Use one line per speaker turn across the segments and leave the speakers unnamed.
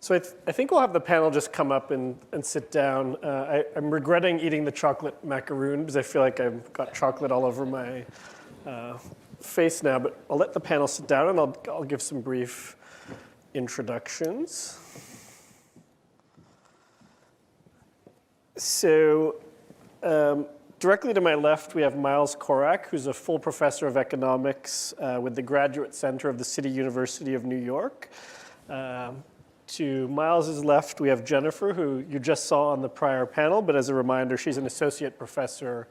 So I think we'll have the panel just come up and sit down. I'm regretting eating the chocolate macaroon because I feel like I've got chocolate all over my face now, but I'll let the panel sit down and I'll give some brief introductions. So directly to my left, we have Miles Corak, who's a full professor of economics with the Graduate Center of the City University of New York. To Miles's left, we have Jennifer, who you just saw on the prior panel, but as a reminder, she's an associate professor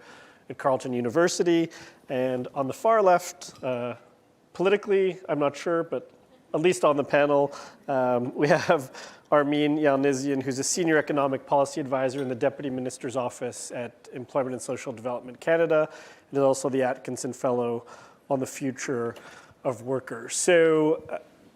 at Carleton University. And on the far left, politically, I'm not sure, but at least on the panel, we have Armine Yalnizyan, who's a senior economic policy advisor in the Deputy Minister's Office at Employment and Social Development Canada, and is also the Atkinson Fellow on the Future of Workers. So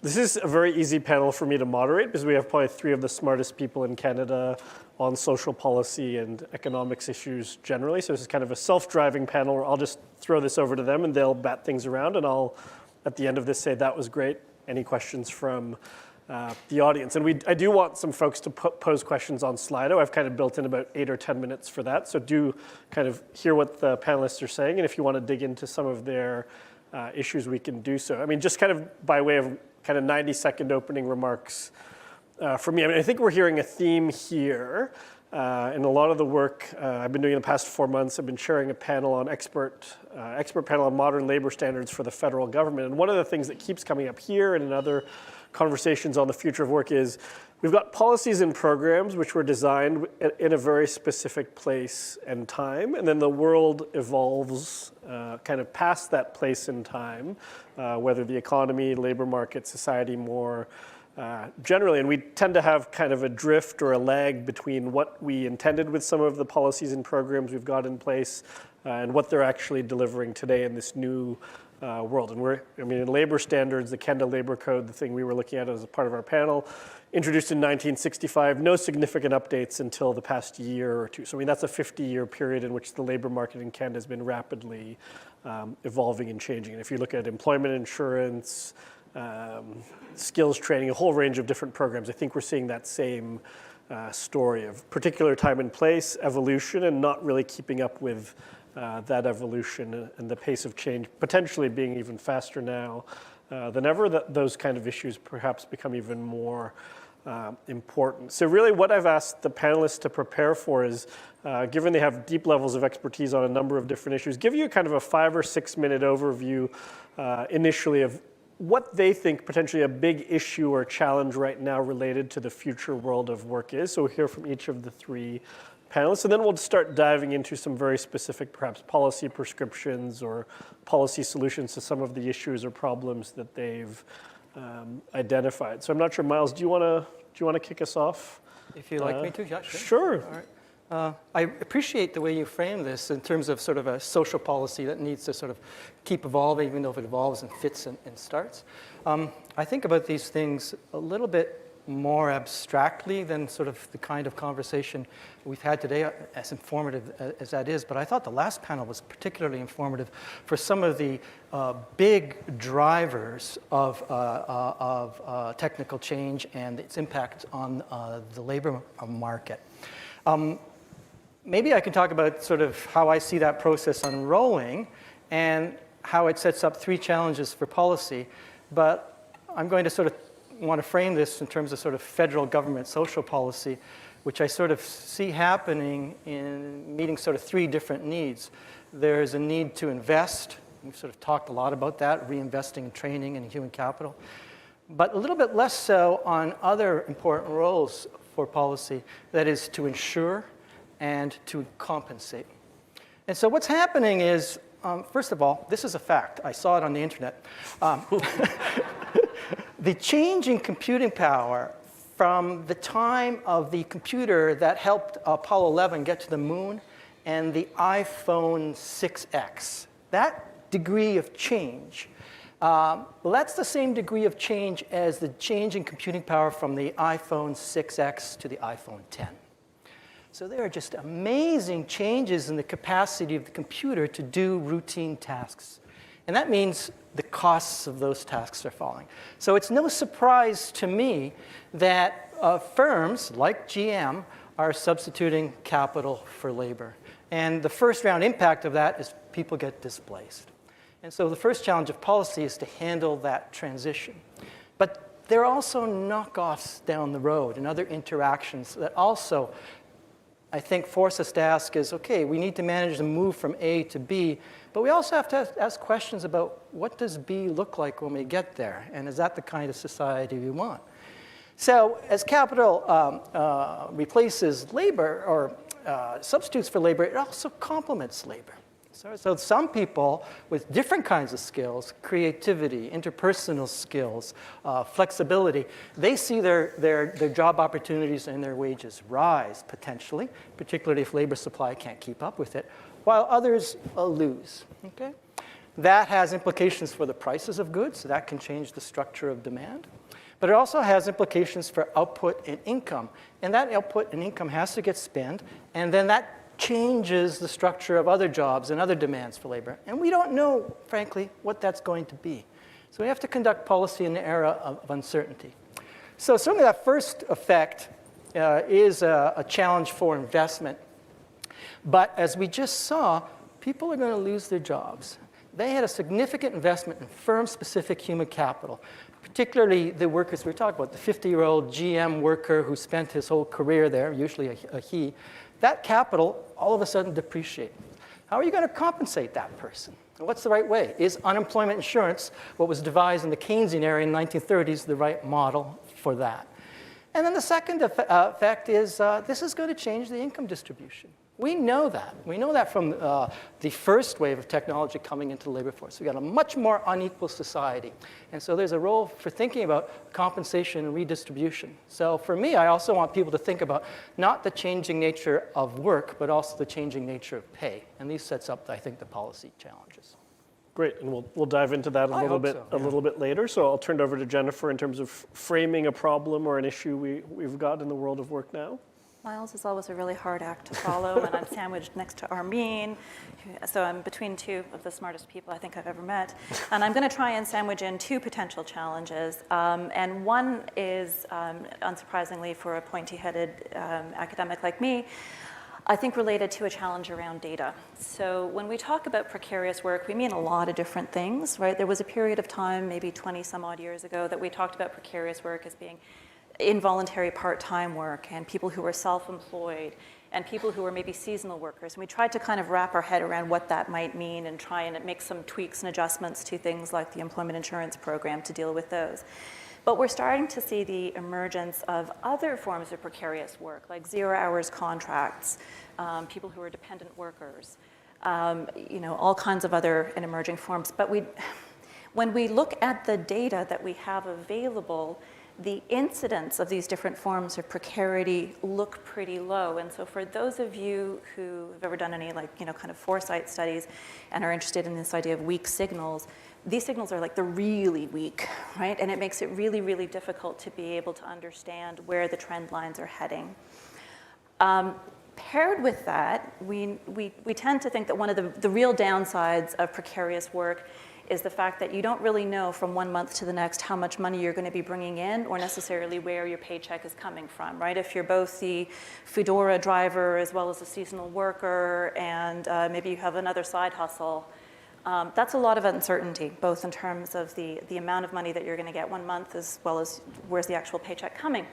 this is a very easy panel for me to moderate because we have probably three of the smartest people in Canada on social policy and economics issues generally. So this is kind of a self-driving panel where I'll just throw this over to them and they'll bat things around, and I'll, at the end of this, say that was great. Any questions from the audience? And I do want some folks to pose questions on Slido. I've kind of built in about 8 or 10 minutes for that. So do kind of hear what the panelists are saying. And if you want to dig into some of their issues, we can do so. I mean, just kind of by way of kind of 90-second opening remarks for me. I mean, I think we're hearing a theme here. In a lot of the work I've been doing in the past 4 months, I've been chairing a panel on expert panel on modern labor standards for the federal government. And one of the things that keeps coming up here and in other conversations on the future of work is we've got policies and programs which were designed in a very specific place and time, and then the world evolves kind of past that place and time, whether the economy, labor market, society more generally, and we tend to have kind of a drift or a lag between what we intended with some of the policies and programs we've got in place and what they're actually delivering today in this new world. And in labor standards, the Canada Labor Code, the thing we were looking at as a part of our panel, introduced in 1965, no significant updates until the past year or two. So I mean, that's a 50-year period in which the labor market in Canada has been rapidly evolving and changing. And if you look at employment insurance, skills training, a whole range of different programs, I think we're seeing that same story of particular time and place, evolution, and not really keeping up with that evolution and the pace of change, potentially being even faster now than ever. Those kind of issues perhaps become even more important. So really what I've asked the panelists to prepare for is, given they have deep levels of expertise on a number of different issues, give you kind of a 5 or 6 minute overview initially of what they think potentially a big issue or challenge right now related to the future world of work is. So we'll hear from each of the three panelists, and then we'll start diving into some very specific, perhaps policy prescriptions or policy solutions to some of the issues or problems that they've identified. So I'm not sure, Miles, do you want to kick us off?
If you'd like me to, yeah, sure.
Sure.
All right. I appreciate the way you frame this in terms of sort of a social policy that needs to sort of keep evolving, even though if it evolves and fits and starts. I think about these things a little bit more abstractly than sort of the kind of conversation we've had today, as informative as that is. But I thought the last panel was particularly informative for some of the big drivers of technical change and its impact on the labor market. Maybe I can talk about sort of how I see that process unrolling and how it sets up 3 challenges for policy. But I'm going to sort of want to frame this in terms of sort of federal government social policy, which I sort of see happening in meeting sort of 3 different needs. There's a need to invest. We've sort of talked a lot about that, reinvesting in training and human capital. But a little bit less so on other important roles for policy, that is to ensure and to compensate. And so what's happening is, first of all, this is a fact. I saw it on the internet. The change in computing power from the time of the computer that helped Apollo 11 get to the moon and the iPhone 6X, that degree of change, that's the same degree of change as the change in computing power from the iPhone 6X to the iPhone 10. So there are just amazing changes in the capacity of the computer to do routine tasks. And that means the costs of those tasks are falling. So it's no surprise to me that firms like GM are substituting capital for labor. And the first round impact of that is people get displaced. And so the first challenge of policy is to handle that transition. But there are also knockoffs down the road and other interactions that also, I think, force us to ask is, okay, we need to manage the move from A to B, but we also have to ask questions about what does B look like when we get there? And is that the kind of society we want? So as capital replaces labor or substitutes for labor, it also complements labor. So some people with different kinds of skills, creativity, interpersonal skills, flexibility, they see their job opportunities and their wages rise potentially, particularly if labor supply can't keep up with it, while others lose. Okay? That has implications for the prices of goods. So that can change the structure of demand. But it also has implications for output and income. And that output and income has to get spent, and then that changes the structure of other jobs and other demands for labor. And we don't know, frankly, what that's going to be. So we have to conduct policy in the era of uncertainty. So certainly that first effect is a challenge for investment. But as we just saw, people are going to lose their jobs. They had a significant investment in firm-specific human capital, particularly the workers we were talking about, the 50-year-old GM worker who spent his whole career there, usually a he. That capital all of a sudden depreciates. How are you going to compensate that person? And what's the right way? Is unemployment insurance, what was devised in the Keynesian era in the 1930s, the right model for that? And then the second effect is this is going to change the income distribution. We know that. We know that from the first wave of technology coming into the labor force. We've got a much more unequal society. And so there's a role for thinking about compensation and redistribution. So for me, I also want people to think about not the changing nature of work, but also the changing nature of pay. And these sets up, I think, the policy challenges.
Great, and we'll dive into that a little bit later. So I'll turn it over to Jennifer in terms of framing a problem or an issue we've got in the world of work now.
Miles is always a really hard act to follow, and I'm sandwiched next to Armine, so I'm between two of the smartest people I think I've ever met. And I'm going to try and sandwich in two potential challenges. And one is, unsurprisingly for a pointy-headed academic like me, I think related to a challenge around data. So when we talk about precarious work, we mean a lot of different things, right? There was a period of time, maybe 20 some odd years ago, that we talked about precarious work as being involuntary part-time work and people who were self-employed and people who were maybe seasonal workers. And we tried to kind of wrap our head around what that might mean and try and make some tweaks and adjustments to things like the employment insurance program to deal with those. But we're starting to see the emergence of other forms of precarious work, like 0 hours contracts, people who are dependent workers, all kinds of other and emerging forms. But when we look at the data that we have available, the incidence of these different forms of precarity look pretty low. And so for those of you who have ever done any kind of foresight studies and are interested in this idea of weak signals, these signals are like the really weak, right? And it makes it really, really difficult to be able to understand where the trend lines are heading. Paired with that, we tend to think that one of the real downsides of precarious work is the fact that you don't really know from 1 month to the next how much money you're going to be bringing in or necessarily where your paycheck is coming from, right? If you're both the Foodora driver as well as a seasonal worker and maybe you have another side hustle, that's a lot of uncertainty, both in terms of the amount of money that you're going to get 1 month as well as where's the actual paycheck coming.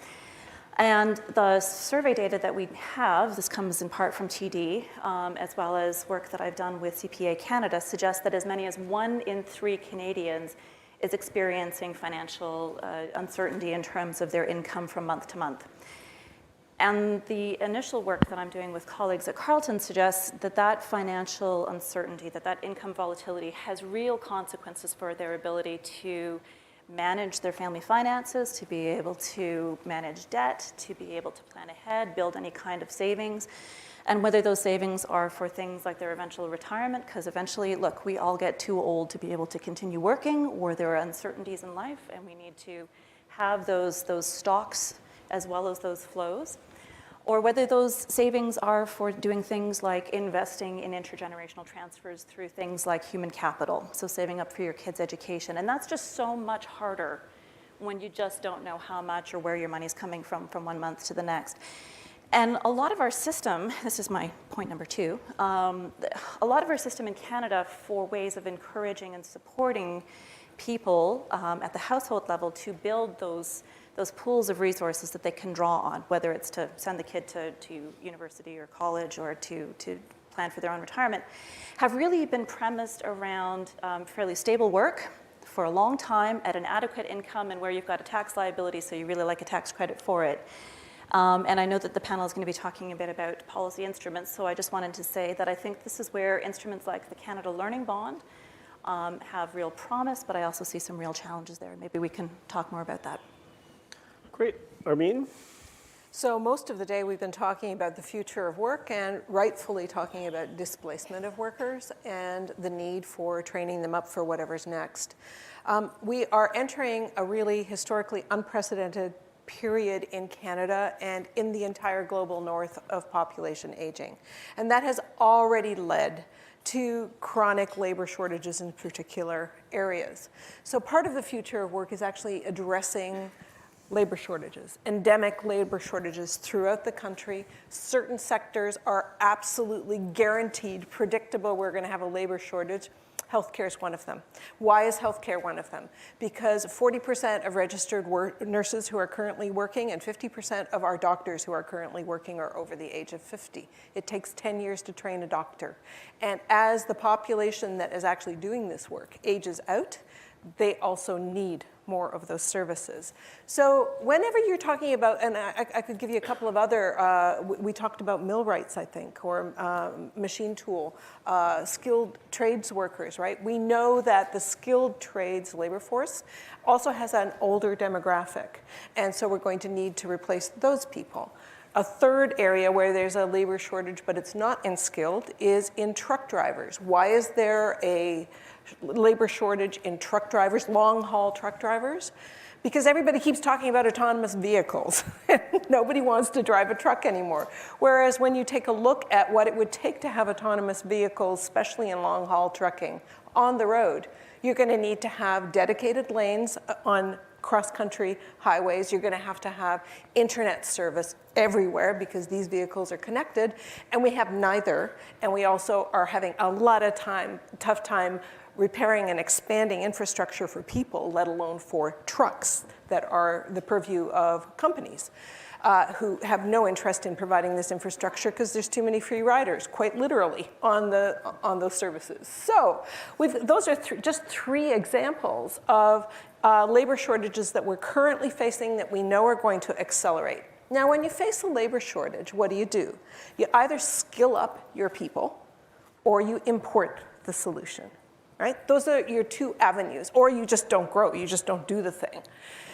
And the survey data that we have, this comes in part from TD, as well as work that I've done with CPA Canada, suggests that as many as 1 in 3 Canadians is experiencing financial uncertainty in terms of their income from month to month. And the initial work that I'm doing with colleagues at Carleton suggests that that financial uncertainty, that income volatility has real consequences for their ability to manage their family finances, to be able to manage debt, to be able to plan ahead, build any kind of savings, and whether those savings are for things like their eventual retirement, because eventually, look, we all get too old to be able to continue working, or there are uncertainties in life, and we need to have those stocks as well as those flows. or whether those savings are for doing things like investing in intergenerational transfers through things like human capital, so saving up for your kids' education. And that's just so much harder when you just don't know how much or where your money's coming from 1 month to the next. And a lot of our system, this is my point number 2, a lot of our system in Canada for ways of encouraging and supporting people at the household level to build those pools of resources that they can draw on, whether it's to send the kid to university or college or to plan for their own retirement, have really been premised around fairly stable work for a long time at an adequate income and where you've got a tax liability, so you really like a tax credit for it. And I know that the panel is going to be talking a bit about policy instruments, so I just wanted to say that I think this is where instruments like the Canada Learning Bond have real promise, but I also see some real challenges there. Maybe we can talk more about that.
Great. Armine?
So most of the day we've been talking about the future of work and rightfully talking about displacement of workers and the need for training them up for whatever's next. We are entering a really historically unprecedented period in Canada and in the entire global north of population aging. And that has already led to chronic labor shortages in particular areas. So part of the future of work is actually addressing labor shortages, endemic labor shortages throughout the country. Certain sectors are absolutely guaranteed, predictable, we're going to have a labor shortage. Healthcare is one of them. Why is healthcare one of them? Because 40% of registered nurses who are currently working and 50% of our doctors who are currently working are over the age of 50. It takes 10 years to train a doctor. And as the population that is actually doing this work ages out, they also need more of those services. So whenever you're talking about, and I could give you a couple of other, we talked about millwrights, I think, or machine tool, skilled trades workers, right? We know that the skilled trades labor force also has an older demographic. And so we're going to need to replace those people. A third area where there's a labor shortage, but it's not in skilled, is in truck drivers. Why is there a labor shortage in truck drivers, long-haul truck drivers? Because everybody keeps talking about autonomous vehicles. Nobody wants to drive a truck anymore. Whereas when you take a look at what it would take to have autonomous vehicles, especially in long-haul trucking, on the road, you're going to need to have dedicated lanes on cross-country highways. You're going to have internet service everywhere because these vehicles are connected, and we have neither. And we also are having a lot of tough time repairing and expanding infrastructure for people, let alone for trucks that are the purview of companies who have no interest in providing this infrastructure because there's too many free riders, quite literally, on those services. So those are just 3 examples of labor shortages that we're currently facing that we know are going to accelerate. Now, when you face a labor shortage, what do? You either skill up your people or you import the solution. Right? Those are your 2 avenues, or you just don't grow, you just don't do the thing.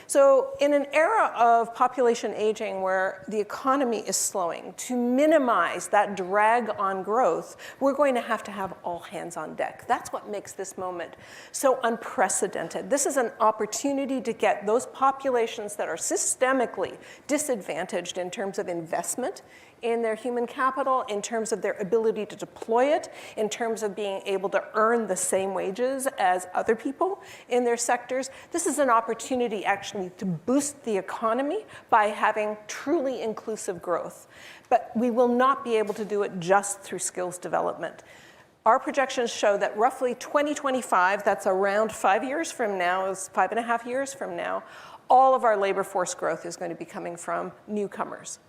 So in an era of population aging where the economy is slowing, to minimize that drag on growth, we're going to have all hands on deck. That's what makes this moment so unprecedented. This is an opportunity to get those populations that are systemically disadvantaged in terms of investment in their human capital, in terms of their ability to deploy it, in terms of being able to earn the same wages as other people in their sectors. This is an opportunity actually to boost the economy by having truly inclusive growth. But we will not be able to do it just through skills development. Our projections show that roughly 2025, that's around 5 years from now, is 5.5 years from now, all of our labor force growth is going to be coming from newcomers.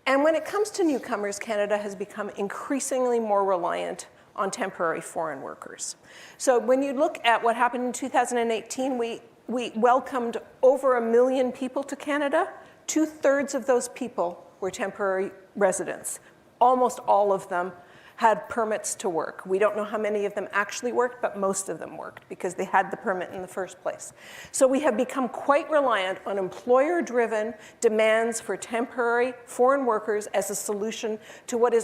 And when it comes to newcomers, Canada has become increasingly more reliant on temporary foreign workers. So when you look at what happened in 2018, we welcomed over 1 million people to Canada. 2/3 of those people were temporary residents. Almost all of them had permits to work. We don't know how many of them actually worked, but most of them worked because they had the permit in the first place. So we have become quite reliant on employer-driven demands for temporary foreign workers as a solution to what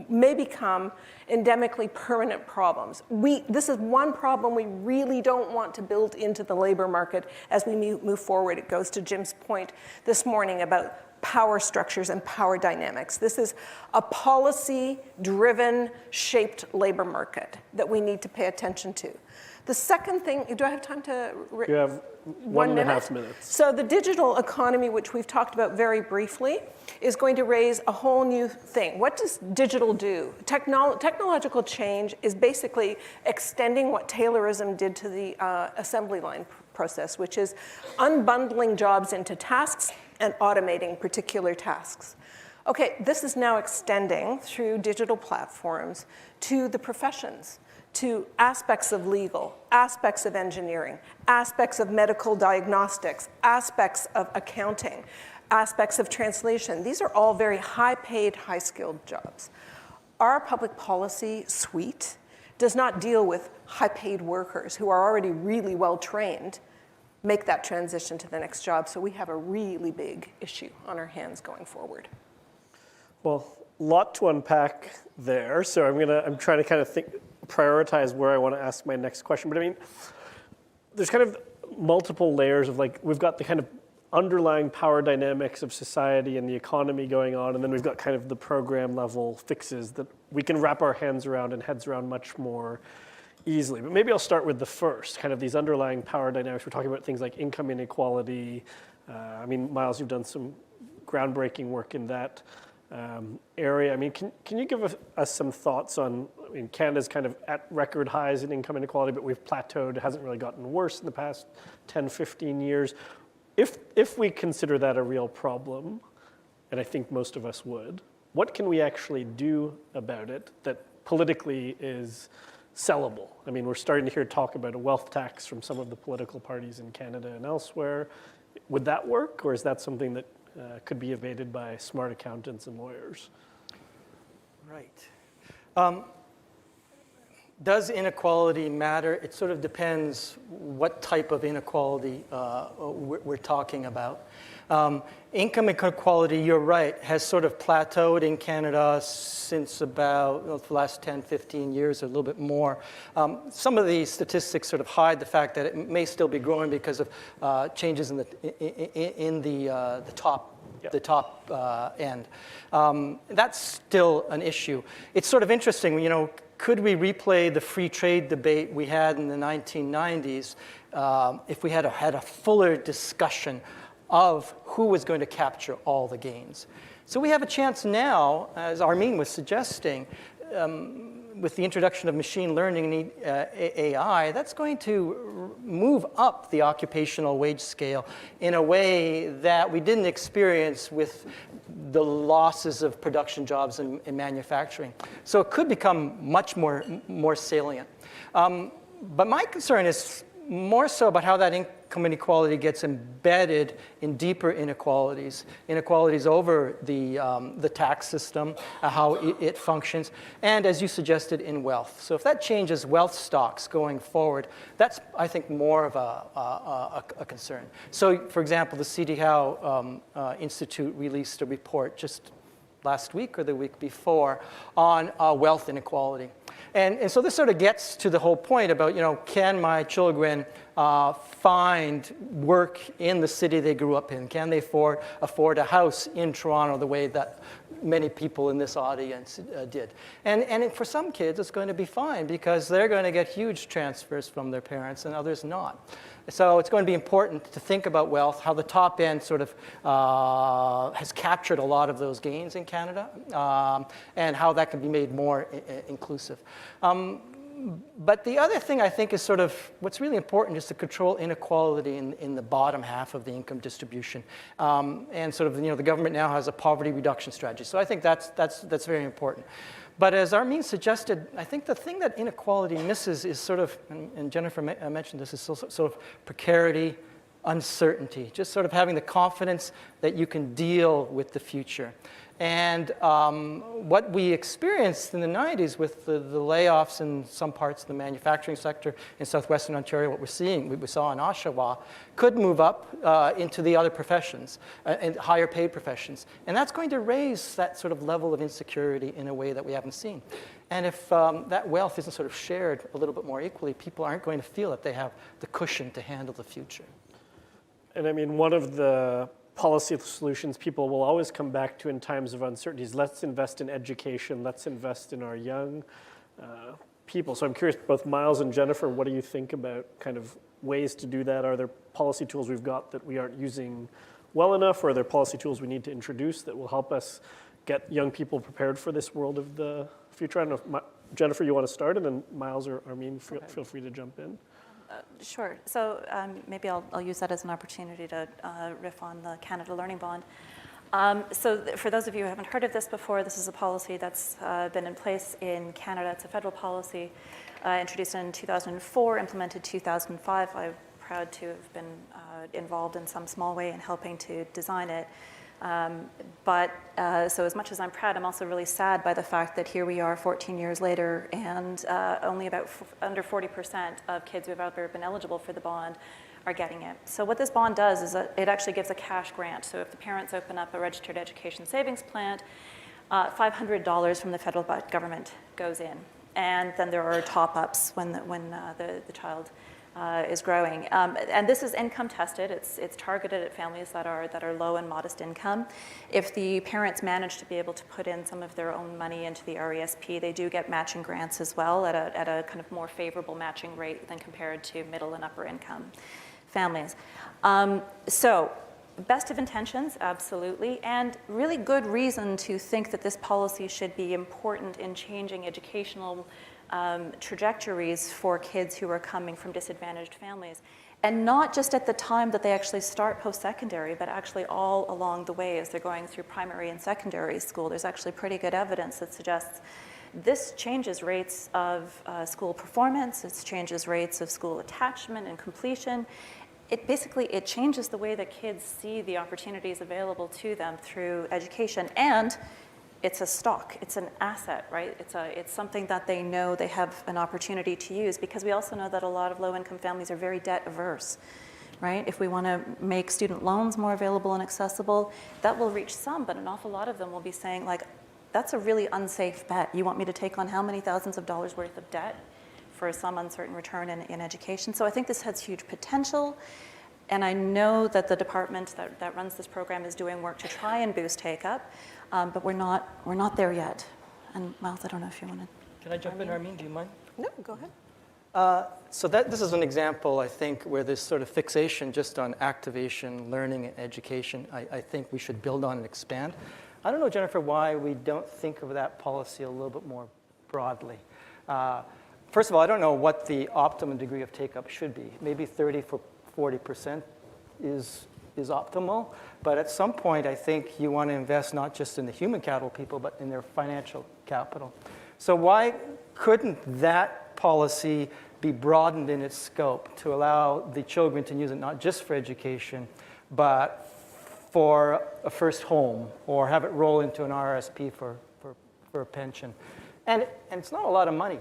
may become endemically permanent problems. This is one problem we really don't want to build into the labor market as we move forward. It goes to Jim's point this morning about power structures and power dynamics. This is a policy-driven, shaped labor market that we need to pay attention to. The second thing, do I have time to?
You have 1.5 minutes.
So the digital economy, which we've talked about very briefly, is going to raise a whole new thing. What does digital do? Technological change is basically extending what Taylorism did to the assembly line process, which is unbundling jobs into tasks and automating particular tasks. Okay, this is now extending through digital platforms to the professions, to aspects of legal, aspects of engineering, aspects of medical diagnostics, aspects of accounting, aspects of translation. These are all very high-paid, high-skilled jobs. Our public policy suite does not deal with high-paid workers who are already really well-trained, make that transition to the next job. So we have a really big issue on our hands going forward.
Well, a lot to unpack there. So I'm trying to kind of prioritize where I want to ask my next question. But I mean, there's kind of multiple layers of like, we've got the kind of underlying power dynamics of society and the economy going on, and then we've got kind of the program level fixes that we can wrap our hands around and heads around much more easily. But maybe I'll start with the first, kind of these underlying power dynamics. We're talking about things like income inequality. I mean, Miles, you've done some groundbreaking work in that area. I mean, can you give us some thoughts on, I mean, Canada's kind of at record highs in income inequality, but we've plateaued. It hasn't really gotten worse in the past 10, 15 years. If we consider that a real problem, and I think most of us would, what can we actually do about it that politically is sellable? I mean, we're starting to hear talk about a wealth tax from some of the political parties in Canada and elsewhere. Would that work, or is that something that could be evaded by smart accountants and lawyers?
Right. Does inequality matter? It sort of depends what type of inequality we're talking about. Income inequality, you're right, has sort of plateaued in Canada since about the last 10, 15 years, or a little bit more. Some of the statistics sort of hide the fact that it may still be growing because of changes in the top.
Yep.
The top end. That's still an issue. It's sort of interesting, you know, could we replay the free trade debate we had in the 1990s if we had a fuller discussion of who was going to capture all the gains? So we have a chance now, as Armine was suggesting, with the introduction of machine learning and AI, that's going to move up the occupational wage scale in a way that we didn't experience with the losses of production jobs in manufacturing. So it could become much more salient. But my concern is more so about how that income inequality gets embedded in deeper inequalities over the tax system, how it functions, and as you suggested, in wealth. So if that changes wealth stocks going forward, that's, I think, more of a concern. So, for example, the C.D. Howe Institute released a report just last week or the week before on wealth inequality. And so this sort of gets to the whole point about, you know, can my children find work in the city they grew up in? Can they afford a house in Toronto the way that many people in this audience did? And for some kids, it's going to be fine because they're going to get huge transfers from their parents and others not. So it's going to be important to think about wealth, how the top end sort of has captured a lot of those gains in Canada, and how that can be made more inclusive. But the other thing I think is sort of what's really important is to control inequality in the bottom half of the income distribution. And sort of, you know, the government now has a poverty reduction strategy. So I think that's very important. But as Armine suggested, I think the thing that inequality misses is sort of, and Jennifer mentioned this, is sort of precarity, uncertainty, just sort of having the confidence that you can deal with the future. And what we experienced in the 90s with the layoffs in some parts of the manufacturing sector in southwestern Ontario, what we saw in Oshawa, could move up into the other professions, and higher paid professions. And that's going to raise that sort of level of insecurity in a way that we haven't seen. And if that wealth isn't sort of shared a little bit more equally, people aren't going to feel that they have the cushion to handle the future.
And I mean, one of the policy solutions people will always come back to in times of uncertainties. Let's invest in education. Let's invest in our young people. So I'm curious, both Miles and Jennifer, what do you think about kind of ways to do that? Are there policy tools we've got that we aren't using well enough, or are there policy tools we need to introduce that will help us get young people prepared for this world of the future? I don't know if Jennifer, you want to start, and then Miles or Armine, feel free to jump in.
Sure. So maybe I'll use that as an opportunity to riff on the Canada Learning Bond. For those of you who haven't heard of this before, this is a policy that's been in place in Canada. It's a federal policy introduced in 2004, implemented 2005. I'm proud to have been involved in some small way in helping to design it. So as much as I'm proud, I'm also really sad by the fact that here we are 14 years later, and only about under 40% of kids who have ever been eligible for the bond are getting it. So what this bond does is it actually gives a cash grant. So if the parents open up a registered education savings plan, $500 from the federal government goes in. And then there are top-ups when the child is growing. And this is income tested. It's targeted at families that are low and modest income. If the parents manage to be able to put in some of their own money into the RESP, they do get matching grants as well at a kind of more favorable matching rate than compared to middle and upper income families. So best of intentions, absolutely, and really good reason to think that this policy should be important in changing educational trajectories for kids who are coming from disadvantaged families. And not just at the time that they actually start post-secondary, but actually all along the way as they're going through primary and secondary school. There's actually pretty good evidence that suggests this changes rates of school performance, it changes rates of school attachment and completion. It changes the way that kids see the opportunities available to them through education. And it's a stock, it's an asset, right? It's something that they know they have an opportunity to use, because we also know that a lot of low-income families are very debt averse, right? If we want to make student loans more available and accessible, that will reach some, but an awful lot of them will be saying, like, that's a really unsafe bet. You want me to take on how many thousands of dollars worth of debt for some uncertain return in education? So I think this has huge potential. And I know that the department that runs this program is doing work to try and boost take-up, but we're not there yet. And Miles, I don't know if you want to.
Can I jump in, Armine? Do you mind?
No, go ahead.
So this is an example, I think, where this sort of fixation just on activation, learning, and education, I think we should build on and expand. I don't know, Jennifer, why we don't think of that policy a little bit more broadly. First of all, I don't know what the optimum degree of take-up should be. Maybe 40% is optimal, but at some point I think you want to invest not just in the human capital people, but in their financial capital. So why couldn't that policy be broadened in its scope to allow the children to use it not just for education, but for a first home, or have it roll into an RSP for a pension? And it's not a lot of money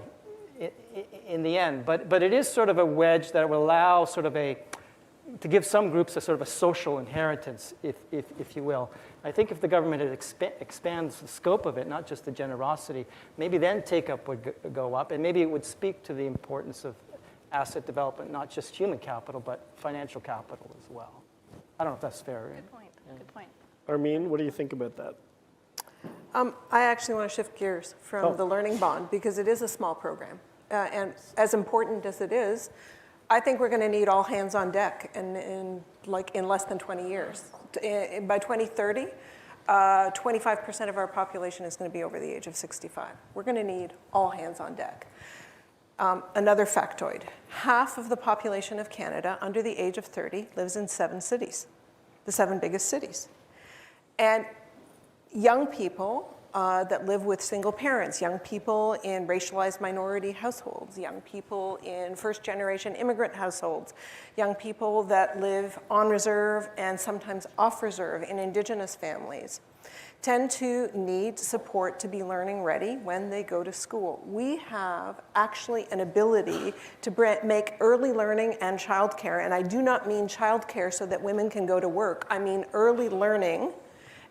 in the end, but it is sort of a wedge that will allow sort of to give some groups a sort of a social inheritance, if you will. I think if the government expands the scope of it, not just the generosity, maybe then take-up would go up, and maybe it would speak to the importance of asset development, not just human capital, but financial capital as well. I don't know if that's fair.
Good point. Yeah. Good point.
Armine, what do you think about that?
I actually want to shift gears from the Learning Bond, because it is a small program. And as important as it is, I think we're going to need all hands on deck in less than 20 years. By 2030, 25% of our population is going to be over the age of 65. We're going to need all hands on deck. Another factoid, half of the population of Canada under the age of 30 lives in 7 cities, the 7 biggest cities. And young people that live with single parents, young people in racialized minority households, young people in first-generation immigrant households, young people that live on reserve and sometimes off reserve in Indigenous families, tend to need support to be learning ready when they go to school. We have actually an ability to make early learning and childcare, and I do not mean childcare so that women can go to work. I mean early learning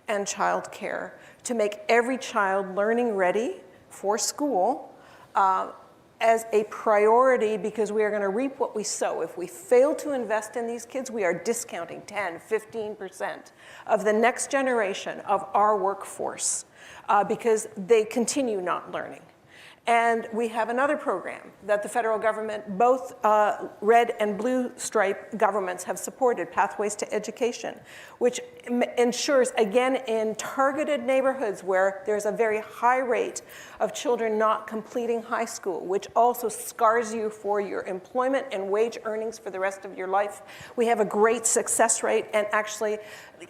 and childcare to make every child learning ready for school as a priority because we are going to reap what we sow. If we fail to invest in these kids, we are discounting 10, 15% of the next generation of our workforce because they continue not learning. And we have another program that the federal government, both red and blue stripe governments have supported, Pathways to Education, which ensures, again, in targeted neighborhoods where there's a very high rate of children not completing high school, which also scars you for your employment and wage earnings for the rest of your life. We have a great success rate, and actually,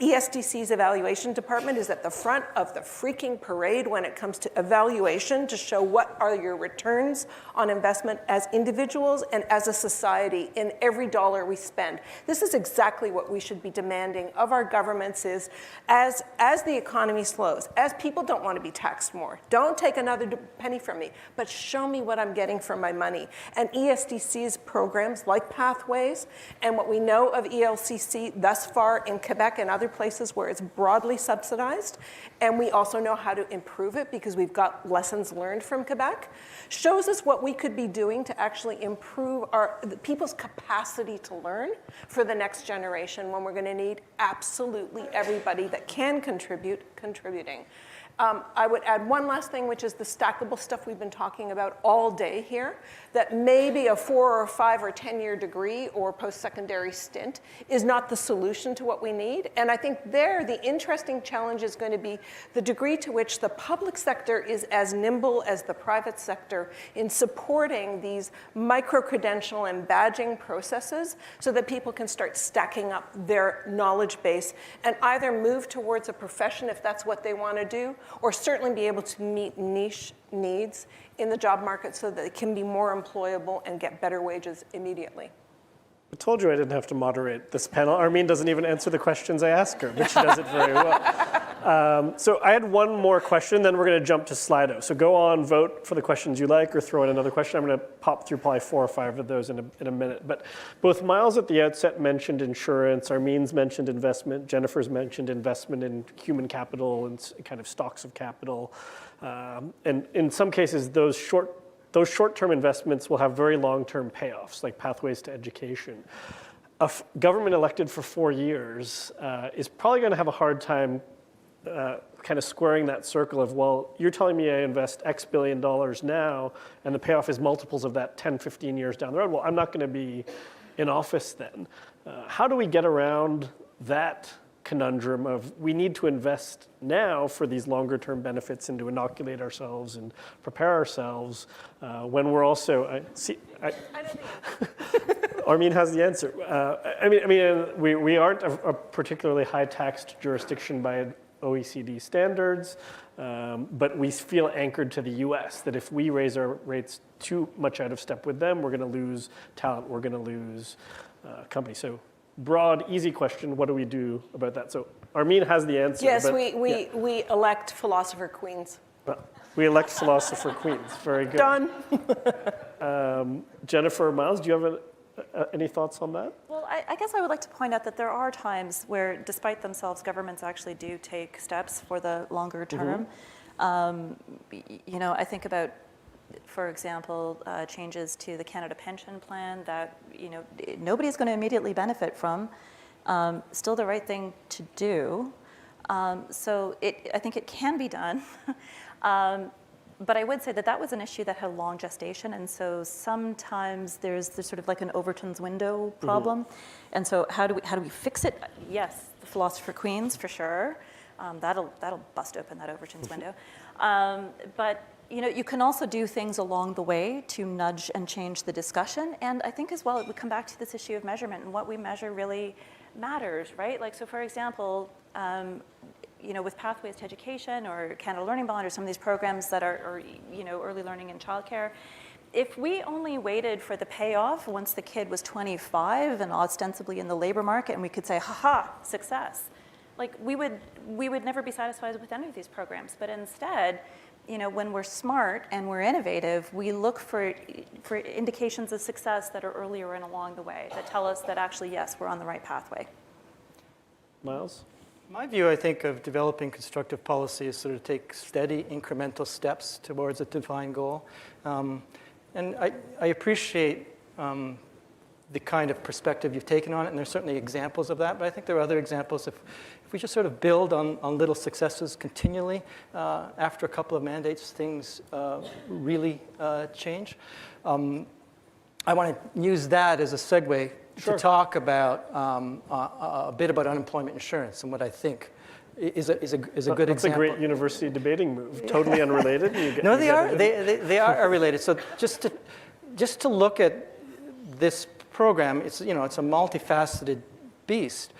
ESDC's evaluation department is at the front of the freaking parade when it comes to evaluation to show what are your returns on investment as individuals and as a society in every dollar we spend. This is exactly what we should be demanding of our governments is as the economy slows, as people don't want to be taxed more, don't take another penny from me, but show me what I'm getting for my money. And ESDC's programs like Pathways and what we know of ELCC thus far in Quebec and other places where it's broadly subsidized, and we also know how to improve it because we've got lessons learned from Quebec, shows us what we could be doing to actually improve people's capacity to learn for the next generation when we're going to need absolutely everybody that can contributing. I would add one last thing, which is the stackable stuff we've been talking about all day here, that maybe a 4 or 5 or 10-year degree or post-secondary stint is not the solution to what we need. And I think there, the interesting challenge is going to be the degree to which the public sector is as nimble as the private sector in supporting these micro-credential and badging processes so that people can start stacking up their knowledge base and either move towards a profession if that's what they want to do, or certainly be able to meet niche needs in the job market so that it can be more employable and get better wages immediately.
I told you I didn't have to moderate this panel. Armine doesn't even answer the questions I ask her, but she does it very well. So I had one more question, then we're going to jump to Slido. So go on, vote for the questions you like, or throw in another question. I'm going to pop through probably 4 or 5 of those in a minute. But both Miles at the outset mentioned insurance, Armine's mentioned investment, Jennifer's mentioned investment in human capital and kind of stocks of capital. And in some cases, those short-term investments will have very long-term payoffs, like Pathways to Education. A government elected for 4 years is probably going to have a hard time kind of squaring that circle of, well, you're telling me I invest X billion dollars now, and the payoff is multiples of that 10, 15 years down the road. Well, I'm not going to be in office then. How do we get around that conundrum of we need to invest now for these longer term benefits and to inoculate ourselves and prepare ourselves when we're also, Armine has the answer. We aren't a particularly high taxed jurisdiction by OECD standards, but we feel anchored to the US, that if we raise our rates too much out of step with them, we're going to lose talent, we're going to lose companies. So broad, easy question, what do we do about that? So Armine has the answer.
Yes,
but,
we elect philosopher queens.
We elect philosopher queens, very good.
Done.
Jennifer, Miles, do you have any thoughts on that?
Well, I guess I would like to point out that there are times where, despite themselves, governments actually do take steps for the longer term. I think about, for example, changes to the Canada Pension Plan that nobody's going to immediately benefit from. Still the right thing to do. So I think it can be done. But I would say that was an issue that had long gestation, and so sometimes there's sort of like an Overton's Window problem. And so how do we fix it? Yes, the philosopher queens for sure. That'll bust open that Overton's Window. But you can also do things along the way to nudge and change the discussion. And I think as well, it would come back to this issue of measurement, and what we measure really matters, right? Like, so for example, with Pathways to Education or Canada Learning Bond or some of these programs that are early learning and childcare, if we only waited for the payoff once the kid was 25 and ostensibly in the labor market, and we could say, ha-ha, success, like we would never be satisfied with any of these programs. But instead, when we're smart and we're innovative, we look for indications of success that are earlier and along the way that tell us that actually, yes, we're on the right pathway.
Miles?
My view, I think, of developing constructive policy is sort of take steady incremental steps towards a defined goal. And I appreciate the kind of perspective you've taken on it, and there's certainly examples of that, but I think there are other examples. If we just sort of build on little successes continually, after a couple of mandates, things really change. I want to use that as a segue to talk about a bit about unemployment insurance and what I think is a good example.
That's a great university debating move. Totally unrelated.
No, they are. They are related. So just to look at this program, it's a multifaceted beast.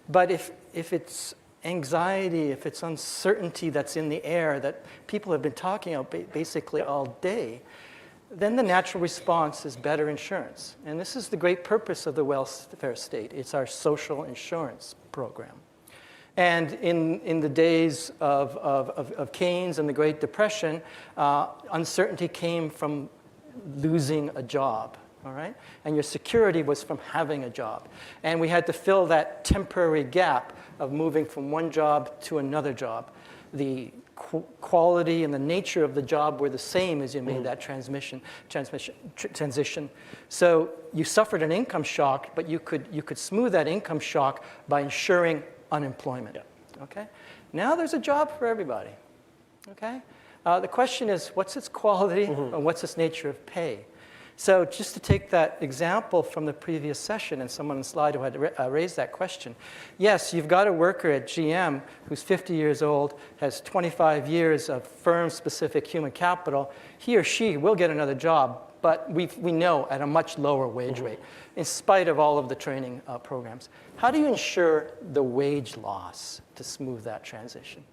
But if it's anxiety, if it's uncertainty that's in the air that people have been talking about basically all day, then the natural response is better insurance. And this is the great purpose of the welfare state. It's our social insurance program. And in the days of Keynes and the Great Depression, uncertainty came from losing a job, all right? And your security was from having a job. And we had to fill that temporary gap of moving from one job to another job. The quality and the nature of the job were the same as you made that transition. So you suffered an income shock, but you could smooth that income shock by insuring unemployment. Yeah. Okay. Now there's a job for everybody. Okay. The question is, what's its quality and what's its nature of pay? So just to take that example from the previous session, and someone on the slide who had raised that question. Yes, you've got a worker at GM who's 50 years old, has 25 years of firm-specific human capital. He or she will get another job, but we know at a much lower wage rate, in spite of all of the training programs. How do you ensure the wage loss to smooth that transition?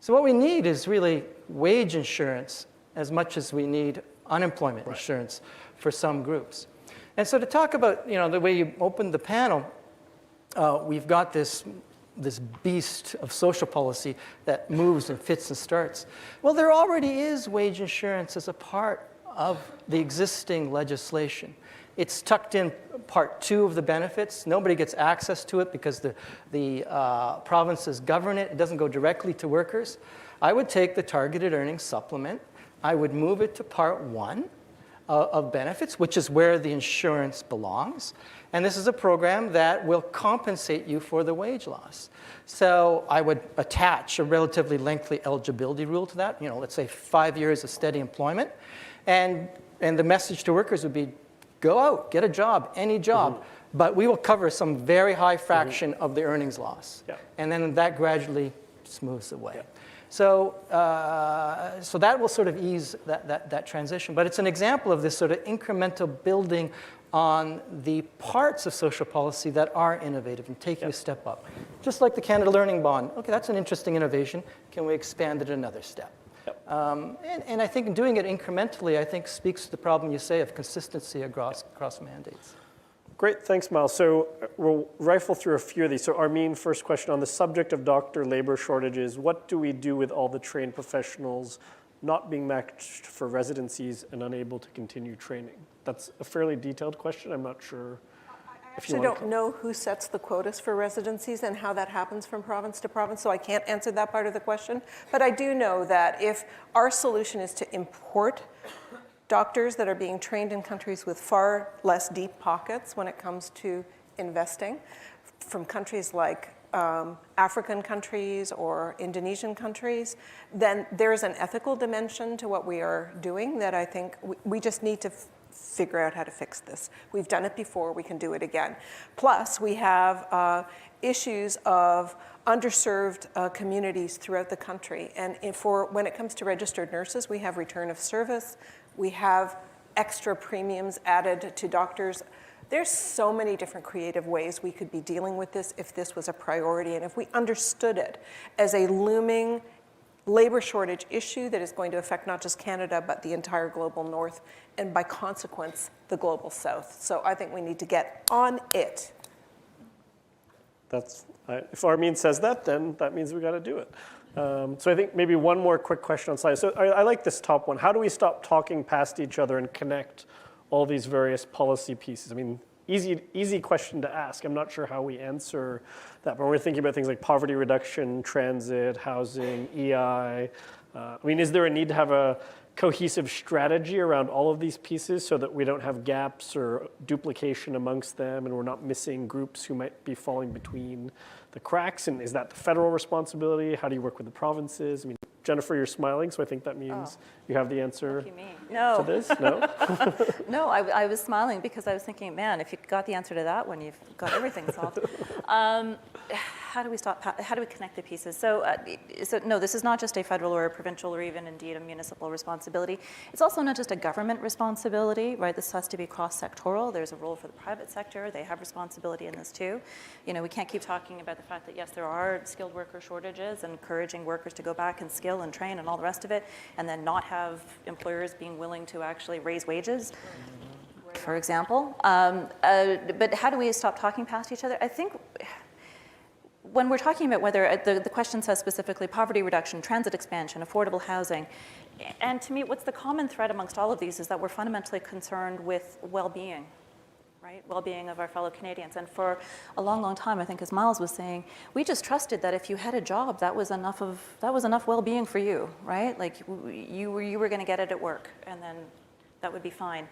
So what we need is really wage insurance as much as we need unemployment insurance for some groups. And so to talk about the way you opened the panel, we've got this beast of social policy that moves and fits and starts. Well, there already is wage insurance as a part of the existing legislation. It's tucked in part 2 of the benefits. Nobody gets access to it because the provinces govern it. It doesn't go directly to workers. I would take the targeted earnings supplement. I would move it to part 1 of benefits, which is where the insurance belongs. And this is a program that will compensate you for the wage loss. So I would attach a relatively lengthy eligibility rule to that, let's say 5 years of steady employment. And the message to workers would be, go out, get a job, any job, but we will cover some very high fraction of the earnings loss. Yeah. And then that gradually smooths away. Yeah. So that will sort of ease that transition. But it's an example of this sort of incremental building on the parts of social policy that are innovative and taking a step up. Just like the Canada Learning Bond. Okay, that's an interesting innovation. Can we expand it another step? Yep. And I think doing it incrementally, I think, speaks to the problem you say of consistency across mandates.
Great, thanks, Miles. So we'll rifle through a few of these. So Armine, first question on the subject of doctor labor shortages. What do we do with all the trained professionals not being matched for residencies and unable to continue training? That's a fairly detailed question. I'm not sure.
I actually don't know who sets the quotas for residencies and how that happens from province to province, so I can't answer that part of the question. But I do know that if our solution is to import doctors that are being trained in countries with far less deep pockets when it comes to investing, from countries like African countries or Indonesian countries, then there's an ethical dimension to what we are doing that I think we just need to figure out how to fix this. We've done it before, we can do it again. Plus, we have issues of underserved communities throughout the country. And when it comes to registered nurses, we have return of service, we have extra premiums added to doctors. There's so many different creative ways we could be dealing with this if this was a priority and if we understood it as a looming labor shortage issue that is going to affect not just Canada, but the entire global north, and by consequence, the global south. So I think we need to get on it.
If Armine says that, then that means we got to do it. So I think maybe one more quick question on slides. So I like this top one. How do we stop talking past each other and connect all these various policy pieces? I mean, easy question to ask. I'm not sure how we answer that, but when we're thinking about things like poverty reduction, transit, housing, EI, I mean, is there a need to have a cohesive strategy around all of these pieces so that we don't have gaps or duplication amongst them and we're not missing groups who might be falling between the cracks? And is that the federal responsibility? How do you work with the provinces? I mean, Jennifer, you're smiling, so I think that means you have the answer to this? No?
No, I was smiling because I was thinking, man, if you got the answer to that one, you've got everything solved. How do we connect the pieces? So no, this is not just a federal or a provincial or even indeed a municipal responsibility. It's also not just a government responsibility, right? This has to be cross-sectoral. There's a role for the private sector. They have responsibility in this too. You know, we can't keep talking about the fact that yes, there are skilled worker shortages and encouraging workers to go back and skill and train and all the rest of it, and then not have employers being willing to actually raise wages, for example. But how do we stop talking past each other? I think when we're talking about whether the question says specifically poverty reduction, transit expansion, affordable housing, and to me, what's the common thread amongst all of these is that we're fundamentally concerned with well-being, right? Well-being of our fellow Canadians. And for a long, long time, I think, as Miles was saying, we just trusted that if you had a job, that was enough well-being for you, right? Like you were going to get it at work, and then that would be fine.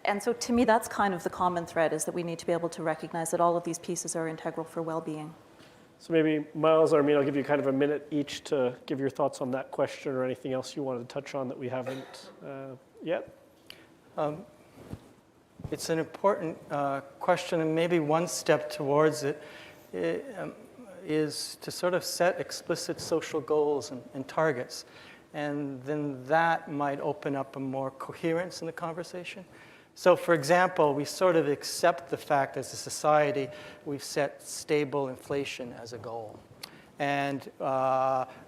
And so to me, that's kind of the common thread, is that we need to be able to recognize that all of these pieces are integral for well-being.
So maybe Miles or Armine, I'll give you kind of a minute each to give your thoughts on that question or anything else you wanted to touch on that we haven't yet.
It's an important question, and maybe one step towards it is to sort of set explicit social goals and targets. And then that might open up a more coherence in the conversation. So for example, we sort of accept the fact as a society we've set stable inflation as a goal. And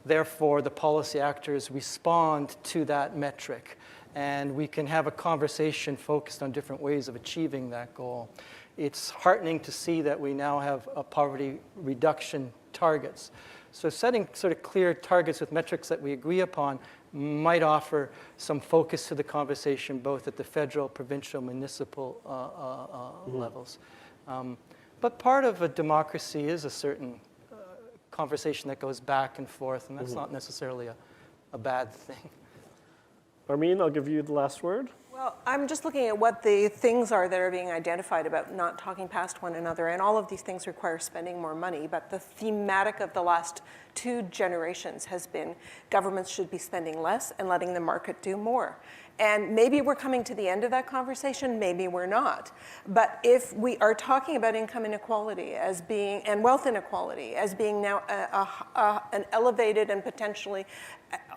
therefore, the policy actors respond to that metric. And we can have a conversation focused on different ways of achieving that goal. It's heartening to see that we now have poverty reduction targets. So setting sort of clear targets with metrics that we agree upon might offer some focus to the conversation, both at the federal, provincial, municipal levels. But part of a democracy is a certain conversation that goes back and forth, and that's not necessarily a bad thing.
Armine, I'll give you the last word.
Well, I'm just looking at what the things are that are being identified about not talking past one another, and all of these things require spending more money, but the thematic of the last 2 generations has been governments should be spending less and letting the market do more. And maybe we're coming to the end of that conversation, maybe we're not. But if we are talking about income inequality as being, and wealth inequality as being now an elevated and potentially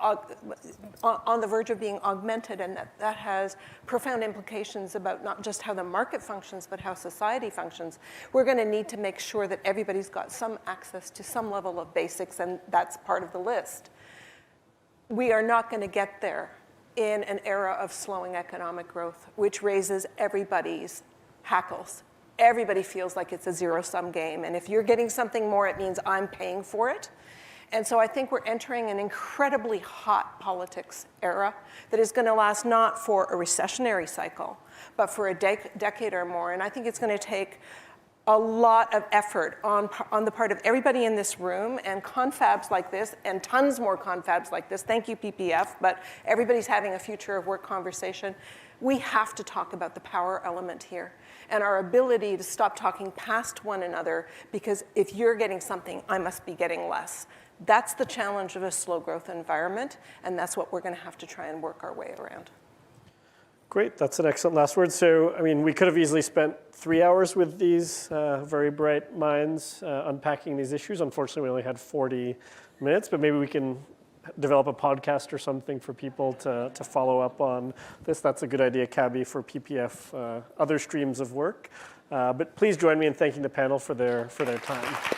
on the verge of being augmented, and that has profound implications about not just how the market functions, but how society functions, we're going to need to make sure that everybody's got some access to some level of basics, and that's part of the list. We are not going to get there in an era of slowing economic growth, which raises everybody's hackles. Everybody feels like it's a zero-sum game, and if you're getting something more, it means I'm paying for it. And so I think we're entering an incredibly hot politics era that is going to last not for a recessionary cycle, but for a decade or more. And I think it's going to take a lot of effort on the part of everybody in this room, and confabs like this, and tons more confabs like this. Thank you, PPF, but everybody's having a future of work conversation. We have to talk about the power element here and our ability to stop talking past one another, because if you're getting something, I must be getting less. That's the challenge of a slow growth environment, and that's what we're going to have to try and work our way around.
Great, that's an excellent last word. So, I mean, we could have easily spent 3 hours with these very bright minds unpacking these issues. Unfortunately, we only had 40 minutes, but maybe we can develop a podcast or something for people to follow up on this. That's a good idea, Cabby, for PPF, other streams of work. But please join me in thanking the panel for their time.